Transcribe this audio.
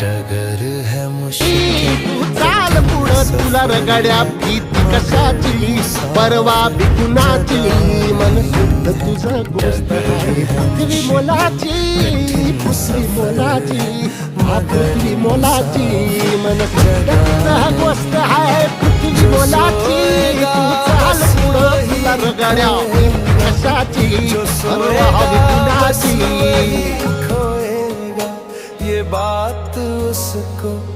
डगर है मुश्किल चाल पुढं तुला रगड्या भीती कशाची परवा बिकुणाची मन शुद्ध तुझं गोष्ट आहे पृथ्वी मोलाची पृथ्वी मोलाची मन शुद्ध तुझं गोष्ट आहे पृथ्वी मोलाची चाल पुढं तुला रगड्या भीती कशाची परवा बिकुणाची खोएगा ये बात उसको